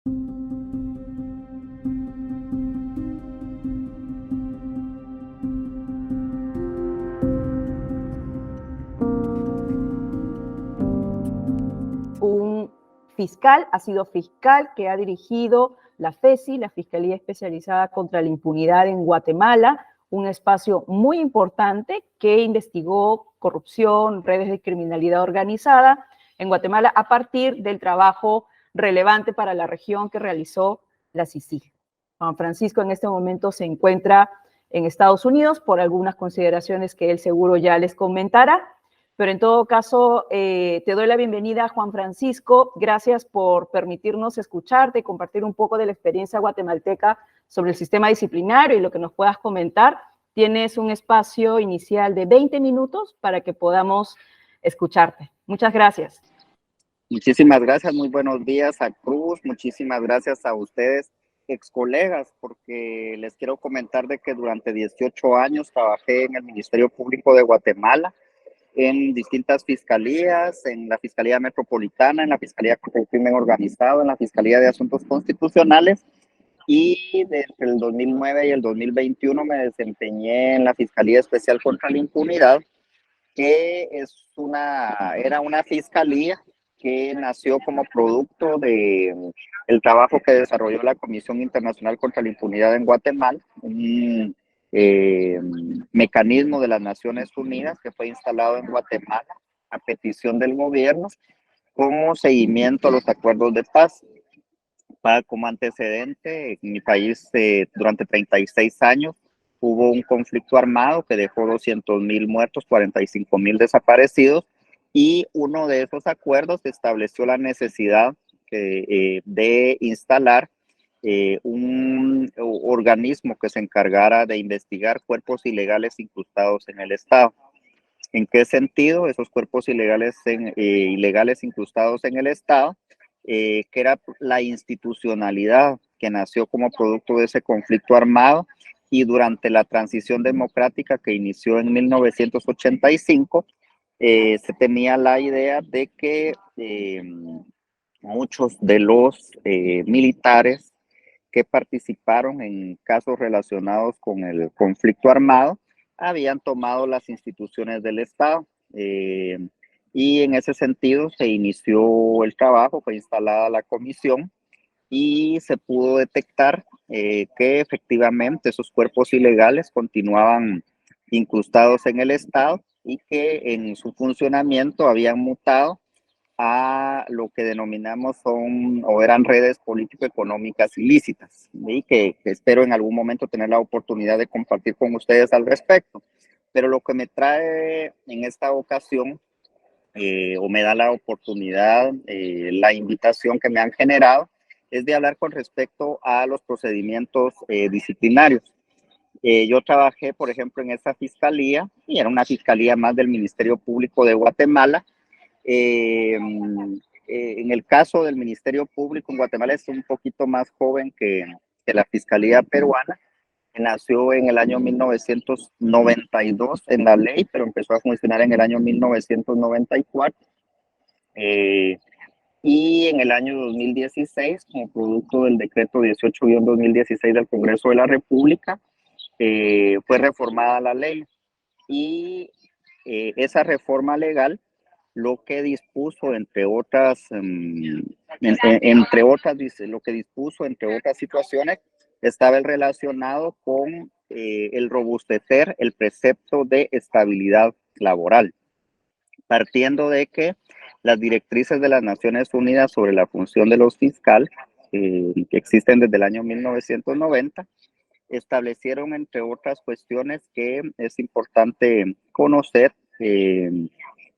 Un fiscal, ha sido fiscal que ha dirigido la FESI, la Fiscalía Especializada contra la Impunidad en Guatemala, un espacio muy importante que investigó corrupción, redes de criminalidad organizada en Guatemala a partir del trabajo relevante para la región que realizó la CICIG. Juan Francisco en este momento se encuentra en Estados Unidos por algunas consideraciones que él seguro ya les comentará, pero en todo caso te doy la bienvenida, Juan Francisco. Gracias por permitirnos escucharte y compartir un poco de la experiencia guatemalteca sobre el sistema disciplinario y lo que nos puedas comentar. Tienes un espacio inicial de 20 minutos para que podamos escucharte. Muchas gracias. Muchísimas gracias, muy buenos días a Cruz, muchísimas gracias a ustedes, ex colegas, porque les quiero comentar de que durante 18 años trabajé en el Ministerio Público de Guatemala, en distintas fiscalías, en la Fiscalía Metropolitana, en la Fiscalía contra el Crimen Organizado, en la Fiscalía de Asuntos Constitucionales, y entre el 2009 y el 2021 me desempeñé en la Fiscalía Especial contra la Impunidad, que era una fiscalía que nació como producto de el trabajo que desarrolló la Comisión Internacional contra la Impunidad en Guatemala, un mecanismo de las Naciones Unidas que fue instalado en Guatemala a petición del gobierno como seguimiento a los acuerdos de paz. Como antecedente, en mi país durante 36 años hubo un conflicto armado que dejó 200,000 muertos, 45,000 desaparecidos, y uno de esos acuerdos estableció la necesidad de instalar un organismo que se encargara de investigar cuerpos ilegales incrustados en el Estado. ¿En qué sentido? Esos cuerpos ilegales incrustados en el Estado, que era la institucionalidad que nació como producto de ese conflicto armado, y durante la transición democrática que inició en 1985, se tenía la idea de que muchos de los militares que participaron en casos relacionados con el conflicto armado habían tomado las instituciones del Estado. Y en ese sentido se inició el trabajo, fue instalada la comisión y se pudo detectar que efectivamente esos cuerpos ilegales continuaban incrustados en el Estado y que en su funcionamiento habían mutado a lo que denominamos eran redes político-económicas ilícitas, y que espero en algún momento tener la oportunidad de compartir con ustedes al respecto. Pero lo que me trae en esta ocasión, o me da la oportunidad, la invitación que me han generado, es de hablar con respecto a los procedimientos disciplinarios. Yo trabajé, por ejemplo, en esa fiscalía, y era una fiscalía más del Ministerio Público de Guatemala. En el caso del Ministerio Público en Guatemala es un poquito más joven que la Fiscalía peruana. Nació en el año 1992 en la ley, pero empezó a funcionar en el año 1994. Y en el año 2016, como producto del decreto 18-2016 del Congreso de la República, fue reformada la ley. Y esa reforma legal lo que dispuso, entre otras situaciones, estaba relacionado con el robustecer el precepto de estabilidad laboral, partiendo de que las directrices de las Naciones Unidas sobre la función de los fiscales, que existen desde el año 1990, establecieron, entre otras cuestiones que es importante conocer,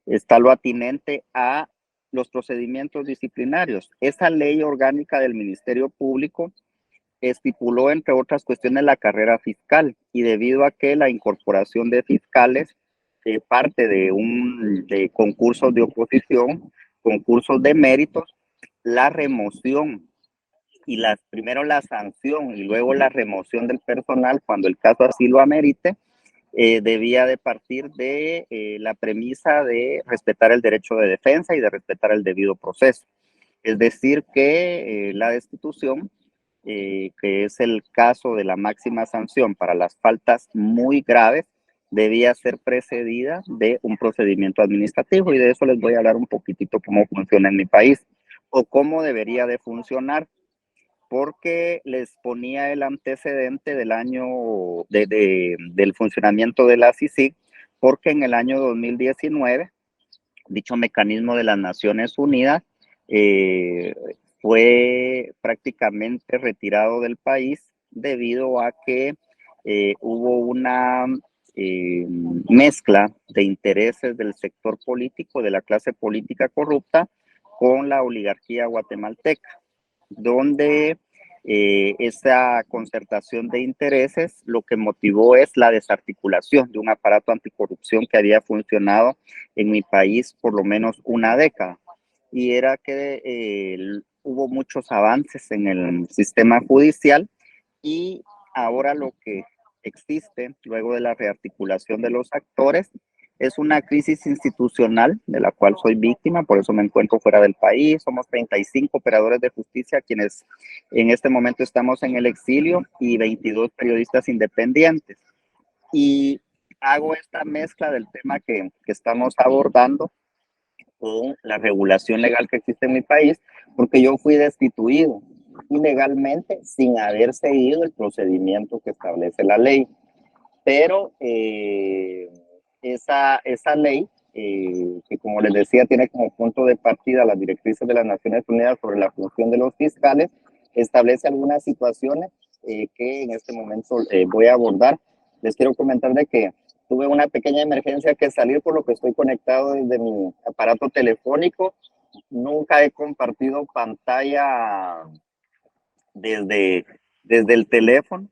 está lo atinente a los procedimientos disciplinarios. Esa ley orgánica del Ministerio Público estipuló, entre otras cuestiones, la carrera fiscal, y debido a que la incorporación de fiscales parte de concursos de oposición, concursos de méritos, la remoción y primero la sanción y luego la remoción del personal, cuando el caso así lo amerite, debía de partir de la premisa de respetar el derecho de defensa y de respetar el debido proceso. Es decir, que la destitución, que es el caso de la máxima sanción para las faltas muy graves, debía ser precedida de un procedimiento administrativo, y de eso les voy a hablar un poquitito cómo funciona en mi país o cómo debería de funcionar, porque les ponía el antecedente del año del funcionamiento de la CICIG, porque en el año 2019 dicho mecanismo de las Naciones Unidas eh, fue prácticamente retirado del país debido a que hubo una mezcla de intereses del sector político, de la clase política corrupta, con la oligarquía guatemalteca, donde esa concertación de intereses lo que motivó es la desarticulación de un aparato anticorrupción que había funcionado en mi país por lo menos una década. Y era que hubo muchos avances en el sistema judicial, y ahora lo que existe luego de la rearticulación de los actores es una crisis institucional de la cual soy víctima, por eso me encuentro fuera del país. Somos 35 operadores de justicia quienes en este momento estamos en el exilio y 22 periodistas independientes. Y hago esta mezcla del tema que estamos abordando con la regulación legal que existe en mi país, porque yo fui destituido ilegalmente sin haber seguido el procedimiento que establece la ley. Pero esa ley, que como les decía, tiene como punto de partida las directrices de las Naciones Unidas sobre la función de los fiscales, establece algunas situaciones que en este momento voy a abordar. Les quiero comentar de que tuve una pequeña emergencia que salir, por lo que estoy conectado desde mi aparato telefónico. Nunca he compartido pantalla desde el teléfono.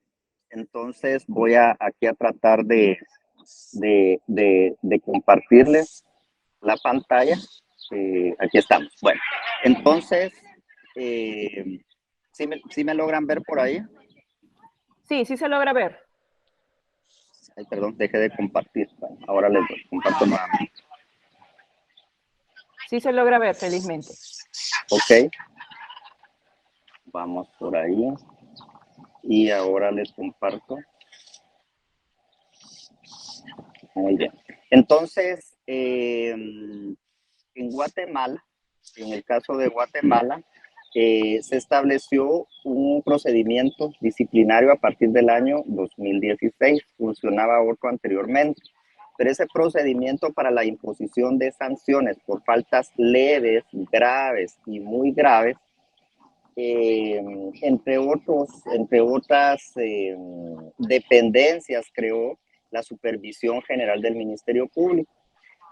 Entonces voy aquí a tratar de compartirles la pantalla. Aquí estamos. Bueno, entonces, ¿sí me logran ver por ahí? Sí, sí se logra ver. Ay, perdón, dejé de compartir. Bueno, ahora les comparto nuevamente. Sí se logra ver, felizmente. Ok. Vamos por ahí. Y ahora les comparto. Muy bien. Entonces, en Guatemala, en el caso de Guatemala, se estableció un procedimiento disciplinario a partir del año 2016. Funcionaba otro anteriormente, pero ese procedimiento para la imposición de sanciones por faltas leves, graves y muy graves, entre otras dependencias, creó la Supervisión General del Ministerio Público.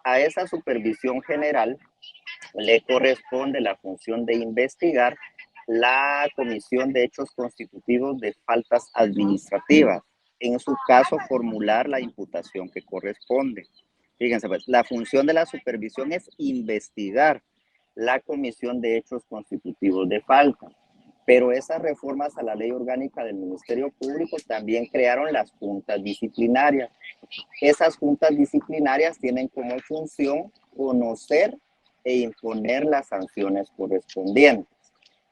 A esa Supervisión General le corresponde la función de investigar la comisión de hechos constitutivos de faltas administrativas. En su caso, formular la imputación que corresponde. Fíjense, pues, la función de la supervisión es investigar la comisión de hechos constitutivos de falta. Pero esas reformas a la ley orgánica del Ministerio Público también crearon las juntas disciplinarias. Esas juntas disciplinarias tienen como función conocer e imponer las sanciones correspondientes.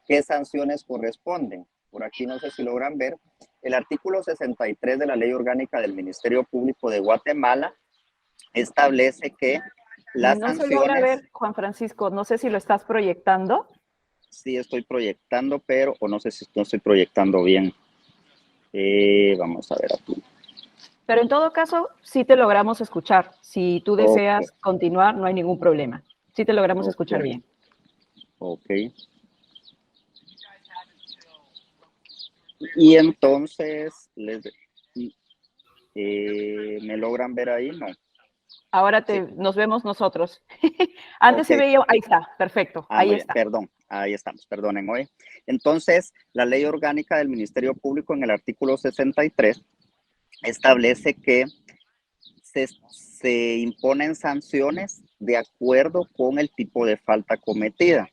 ¿Qué sanciones corresponden? Por aquí no sé si logran ver. El artículo 63 de la Ley Orgánica del Ministerio Público de Guatemala establece que las No se logra sanciones... ver, Juan Francisco, no sé si lo estás proyectando. Sí estoy proyectando, pero o no sé si no estoy proyectando bien. Vamos a ver aquí. Pero en todo caso, sí te logramos escuchar. Si tú deseas continuar, no hay ningún problema. Sí te logramos escuchar bien. Ok. Y entonces, ¿me logran ver ahí? No. Ahora Sí. nos vemos nosotros. Antes se veía, ahí está, perfecto, ahí muy está. Bien, perdón, ahí estamos, perdonen hoy. Entonces, la Ley Orgánica del Ministerio Público en el artículo 63 establece que se imponen sanciones de acuerdo con el tipo de falta cometida.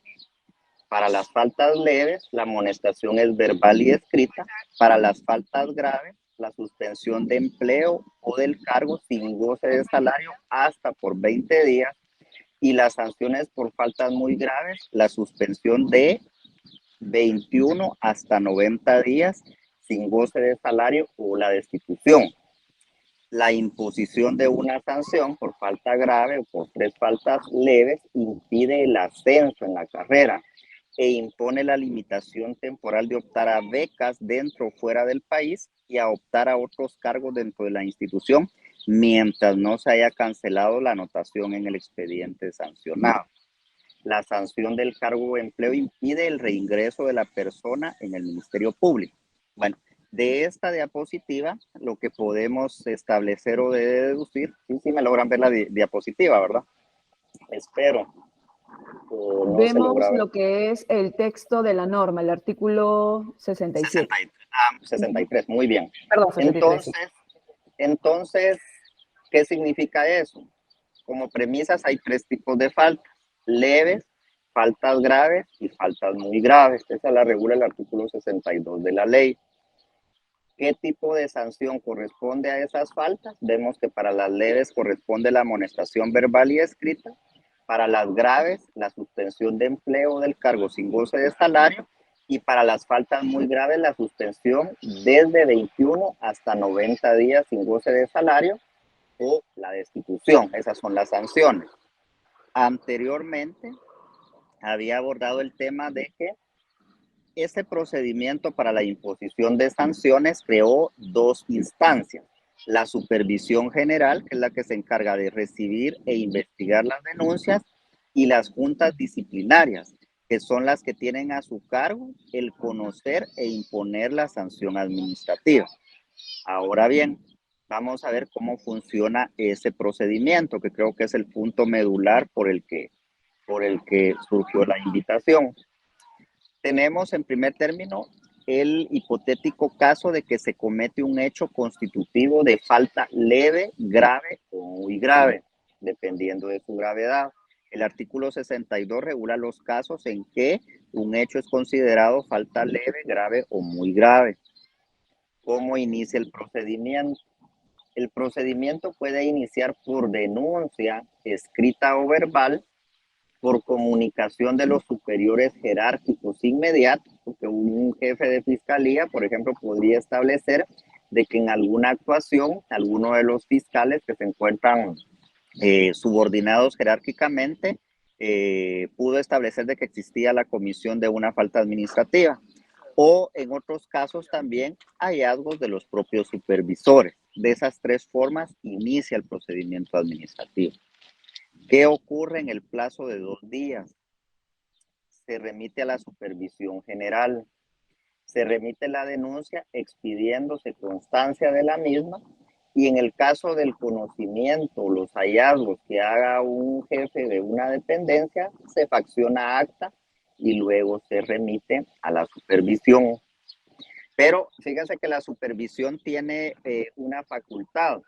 Para las faltas leves, la amonestación es verbal y escrita. Para las faltas graves, la suspensión de empleo o del cargo sin goce de salario hasta por 20 días. y las sanciones por faltas muy graves, la suspensión de 21 hasta 90 días sin goce de salario o la destitución. La imposición de una sanción por falta grave o por 3 faltas leves impide el ascenso en la carrera e impone la limitación temporal de optar a becas dentro o fuera del país y a optar a otros cargos dentro de la institución mientras no se haya cancelado la anotación en el expediente sancionado. La sanción del cargo de empleo impide el reingreso de la persona en el Ministerio Público. Bueno, de esta diapositiva, lo que podemos establecer o deducir, sí me logran ver la diapositiva, ¿verdad? Espero. No se Vemos logra ver. lo que es el texto de la norma, el artículo 67. 63, muy bien. Perdón, 63. Entonces, ¿qué significa eso? Como premisas hay 3 tipos de faltas: leves, faltas graves y faltas muy graves. Esa la regula el artículo 62 de la ley. ¿Qué tipo de sanción corresponde a esas faltas? Vemos que para las leves corresponde la amonestación verbal y escrita. Para las graves, la suspensión de empleo del cargo sin goce de salario. Y para las faltas muy graves, la suspensión desde 21 hasta 90 días sin goce de salario o la destitución. Esas son las sanciones. Anteriormente había abordado el tema de que ese procedimiento para la imposición de sanciones creó 2 instancias: la supervisión general, que es la que se encarga de recibir e investigar las denuncias, y las juntas disciplinarias, que son las que tienen a su cargo el conocer e imponer la sanción administrativa. Ahora bien, vamos a ver cómo funciona ese procedimiento, que creo que es el punto medular por el que surgió la invitación. Tenemos en primer término el hipotético caso de que se comete un hecho constitutivo de falta leve, grave o muy grave, dependiendo de su gravedad. El artículo 62 regula los casos en que un hecho es considerado falta leve, grave o muy grave. ¿Cómo inicia el procedimiento? El procedimiento puede iniciar por denuncia escrita o verbal, por comunicación de los superiores jerárquicos inmediatos, porque un jefe de fiscalía, por ejemplo, podría establecer de que en alguna actuación, alguno de los fiscales que se encuentran subordinados jerárquicamente, pudo establecer de que existía la comisión de una falta administrativa. O en otros casos también hallazgos de los propios supervisores. De esas 3 formas inicia el procedimiento administrativo. ¿Qué ocurre en el plazo de 2 días? Se remite a la supervisión general, se remite la denuncia expidiéndose constancia de la misma, y en el caso del conocimiento, los hallazgos que haga un jefe de una dependencia, se facciona acta y luego se remite a la supervisión. Pero fíjense que la supervisión tiene una facultad.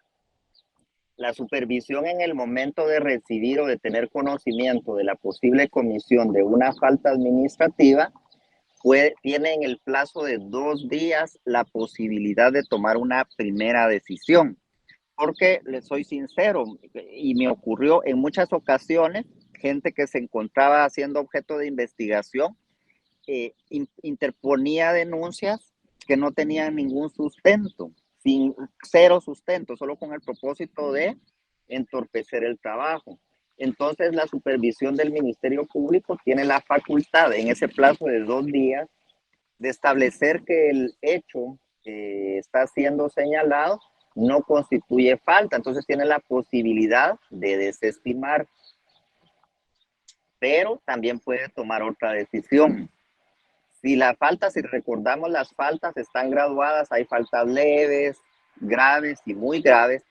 La supervisión en el momento de recibir o de tener conocimiento de la posible comisión de una falta administrativa, tiene en el plazo de 2 días la posibilidad de tomar una primera decisión. Porque les soy sincero, y me ocurrió en muchas ocasiones, gente que se encontraba haciendo objeto de investigación, interponía denuncias que no tenían ningún sustento, cero sustento, solo con el propósito de entorpecer el trabajo. Entonces, la supervisión del Ministerio Público tiene la facultad, en ese plazo de 2 días, de establecer que el hecho que está siendo señalado no constituye falta. Entonces, tiene la posibilidad de desestimar, pero también puede tomar otra decisión. Si recordamos, las faltas están graduadas, hay faltas leves, graves y muy graves.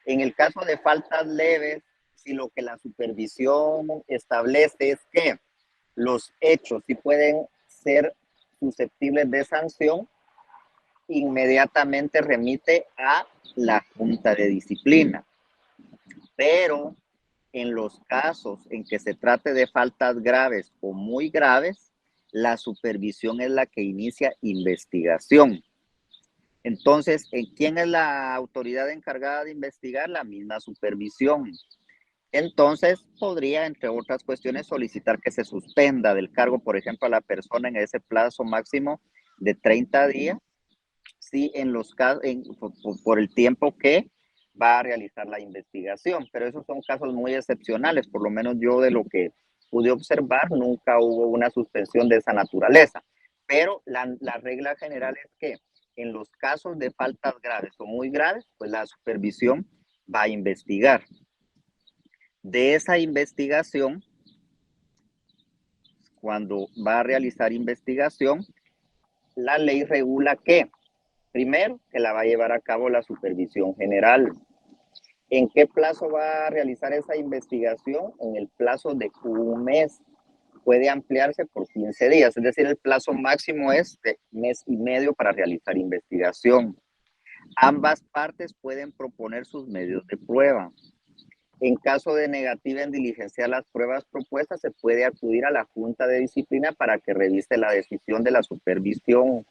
En el caso de faltas leves, si lo que la supervisión establece es que los hechos sí pueden ser susceptibles de sanción, inmediatamente remite a la Junta de Disciplina. Pero en los casos en que se trate de faltas graves o muy graves, la supervisión es la que inicia investigación. Entonces, ¿quién es la autoridad encargada de investigar? La misma supervisión. Entonces, podría, entre otras cuestiones, solicitar que se suspenda del cargo, por ejemplo, a la persona en ese plazo máximo de 30 días, sí, en los casos, por el tiempo que va a realizar la investigación. Pero esos son casos muy excepcionales, por lo menos yo de lo que pude observar, nunca hubo una suspensión de esa naturaleza. Pero la regla general es que en los casos de faltas graves o muy graves, pues la supervisión va a investigar. De esa investigación, cuando va a realizar investigación, la ley regula que, primero, que la va a llevar a cabo la supervisión general. ¿En qué plazo va a realizar esa investigación? En el plazo de un mes. Puede ampliarse por 15 días, es decir, el plazo máximo es de mes y medio para realizar investigación. Ambas partes pueden proponer sus medios de prueba. En caso de negativa en diligenciar las pruebas propuestas, se puede acudir a la Junta de Disciplina para que revise la decisión de la supervisión.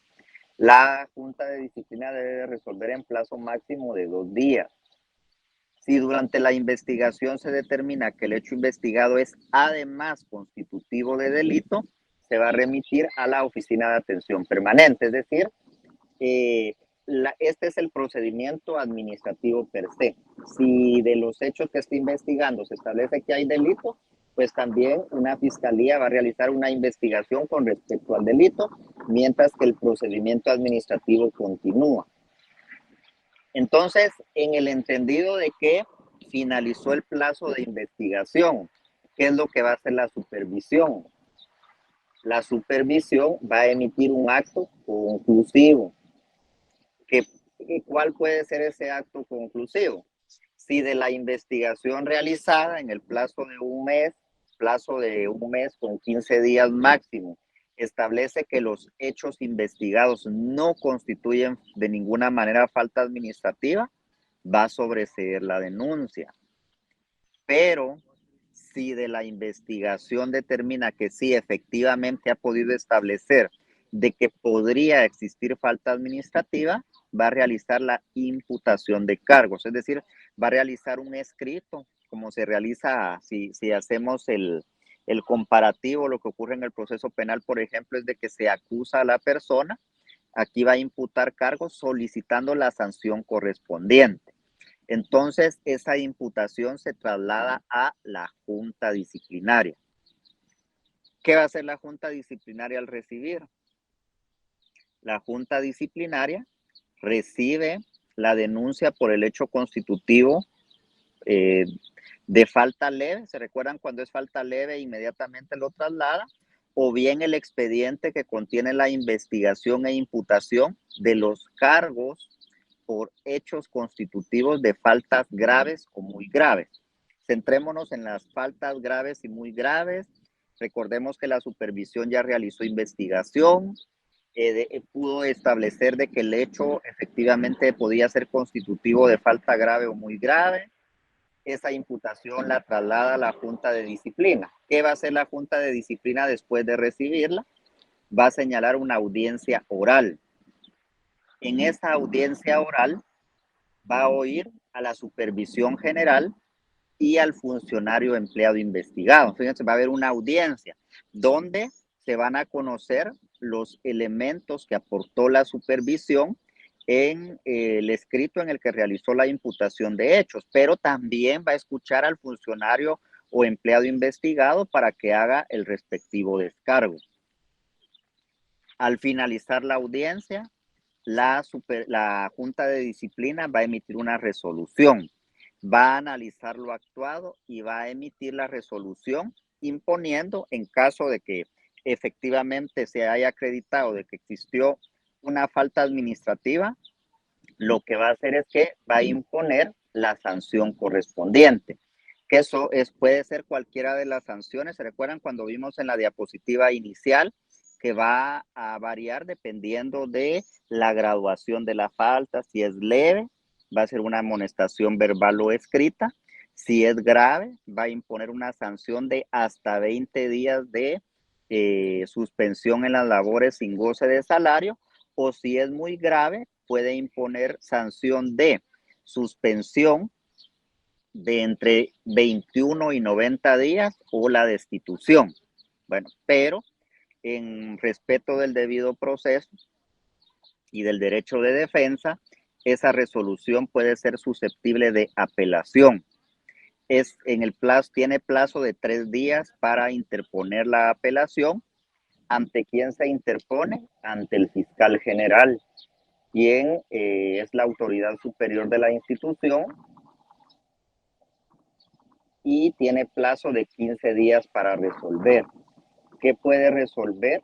La Junta de Disciplina debe resolver en plazo máximo de 2 días. Si durante la investigación se determina que el hecho investigado es además constitutivo de delito, se va a remitir a la Oficina de Atención Permanente, es decir, este es el procedimiento administrativo per se. Si de los hechos que está investigando se establece que hay delito, pues también una fiscalía va a realizar una investigación con respecto al delito, mientras que el procedimiento administrativo continúa. Entonces, en el entendido de que finalizó el plazo de investigación, ¿qué es lo que va a hacer la supervisión? La supervisión va a emitir un acto conclusivo. ¿Cuál puede ser ese acto conclusivo? Si de la investigación realizada en el plazo de un mes con 15 días máximo, establece que los hechos investigados no constituyen de ninguna manera falta administrativa, va a sobreseer la denuncia. Pero si de la investigación determina que sí, efectivamente ha podido establecer de que podría existir falta administrativa, va a realizar la imputación de cargos, es decir, va a realizar un escrito, como se realiza si hacemos el comparativo, lo que ocurre en el proceso penal, por ejemplo, es de que se acusa a la persona, aquí va a imputar cargos solicitando la sanción correspondiente. Entonces, esa imputación se traslada a la Junta Disciplinaria. ¿Qué va a hacer la Junta Disciplinaria al recibir? La Junta Disciplinaria recibe la denuncia por el hecho constitutivo de falta leve. ¿Se recuerdan cuando es falta leve? Inmediatamente lo traslada. O bien el expediente que contiene la investigación e imputación de los cargos por hechos constitutivos de faltas graves o muy graves. Centrémonos en las faltas graves y muy graves. Recordemos que la supervisión ya realizó investigación, pudo establecer de que el hecho efectivamente podía ser constitutivo de falta grave o muy grave. Esa imputación la traslada a la Junta de Disciplina. ¿Qué va a hacer la Junta de Disciplina después de recibirla? Va a señalar una audiencia oral. En esa audiencia oral va a oír a la supervisión general y al funcionario empleado investigado. Fíjense, va a haber una audiencia donde se van a conocer los elementos que aportó la supervisión en el escrito en el que realizó la imputación de hechos, pero también va a escuchar al funcionario o empleado investigado para que haga el respectivo descargo. Al finalizar la audiencia, la Junta de Disciplina va a emitir una resolución, va a analizar lo actuado y va a emitir la resolución imponiendo, en caso de que efectivamente se haya acreditado de que existió una falta administrativa, lo que va a hacer es que va a imponer la sanción correspondiente. Que eso puede ser cualquiera de las sanciones. ¿Se recuerdan cuando vimos en la diapositiva inicial que va a variar dependiendo de la graduación de la falta? Si es leve, va a ser una amonestación verbal o escrita. Si es grave, va a imponer una sanción de hasta 20 días de suspensión en las labores sin goce de salario. O si es muy grave, puede imponer sanción de suspensión de entre 21 y 90 días o la destitución. Bueno, pero en respeto del debido proceso y del derecho de defensa, esa resolución puede ser susceptible de apelación. Tiene plazo de 3 días para interponer la apelación. ¿Ante quién se interpone? Ante el fiscal general, quien es la autoridad superior de la institución y tiene plazo de 15 días para resolver. ¿Qué puede resolver?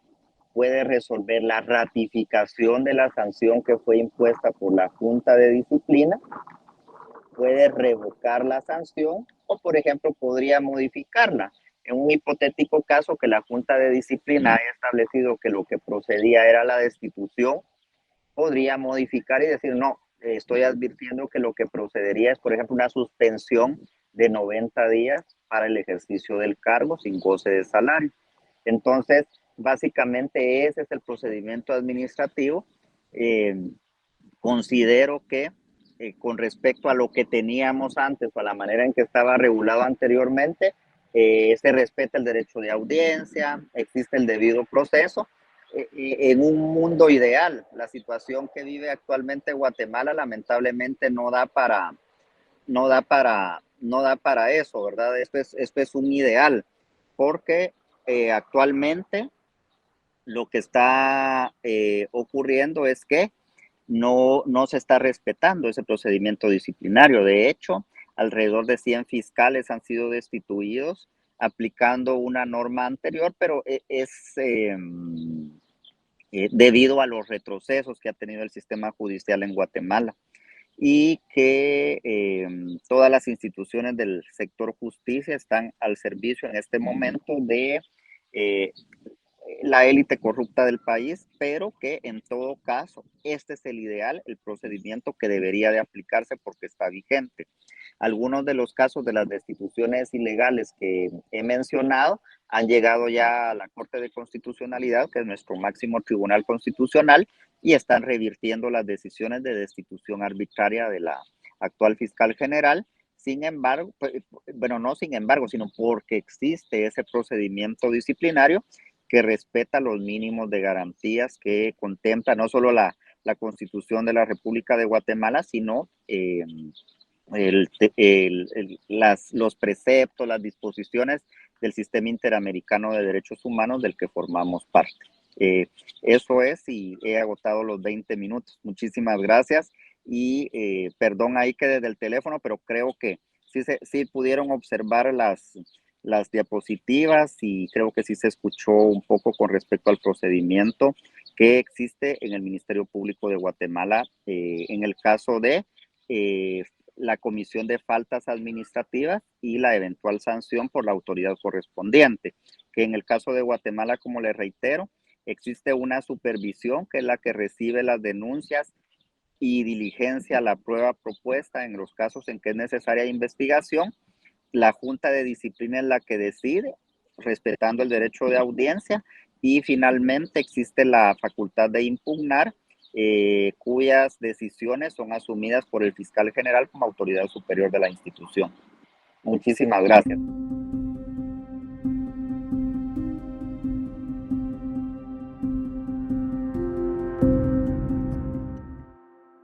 Puede resolver la ratificación de la sanción que fue impuesta por la Junta de Disciplina, puede revocar la sanción o, por ejemplo, podría modificarla. En un hipotético caso que la Junta de Disciplina haya establecido que lo que procedía era la destitución, podría modificar y decir, no, estoy advirtiendo que lo que procedería es, por ejemplo, una suspensión de 90 días para el ejercicio del cargo sin goce de salario. Entonces, básicamente ese es el procedimiento administrativo. Considero que con respecto a lo que teníamos antes o a la manera en que estaba regulado anteriormente, se respeta el derecho de audiencia, existe el debido proceso. En un mundo ideal, la situación que vive actualmente Guatemala lamentablemente no da para eso, ¿verdad? Esto es un ideal, porque actualmente lo que está ocurriendo es que no se está respetando ese procedimiento disciplinario. De hecho, alrededor de 100 fiscales han sido destituidos aplicando una norma anterior, pero debido a los retrocesos que ha tenido el sistema judicial en Guatemala y que todas las instituciones del sector justicia están al servicio en este momento de eh, la élite corrupta del país, pero que en todo caso este es el ideal, el procedimiento que debería de aplicarse porque está vigente. Algunos de los casos de las destituciones ilegales que he mencionado han llegado ya a la Corte de Constitucionalidad, que es nuestro máximo tribunal constitucional, y están revirtiendo las decisiones de destitución arbitraria de la actual fiscal general. Sin embargo, bueno, no sin embargo, sino porque existe ese procedimiento disciplinario que respeta los mínimos de garantías que contempla no solo la Constitución de la República de Guatemala, sino los preceptos, las disposiciones del sistema interamericano de derechos humanos del que formamos parte. Eso es, y he agotado los 20 minutos. Muchísimas gracias y perdón ahí que desde el teléfono, pero creo que sí pudieron observar las diapositivas y creo que sí se escuchó un poco con respecto al procedimiento que existe en el Ministerio Público de Guatemala en el caso de la comisión de faltas administrativas y la eventual sanción por la autoridad correspondiente, que en el caso de Guatemala, como le reitero, existe una supervisión que es la que recibe las denuncias y diligencia la prueba propuesta en los casos en que es necesaria investigación. La Junta de Disciplina es la que decide, respetando el derecho de audiencia, y finalmente existe la facultad de impugnar, cuyas decisiones son asumidas por el fiscal general como autoridad superior de la institución. Muchísimas gracias.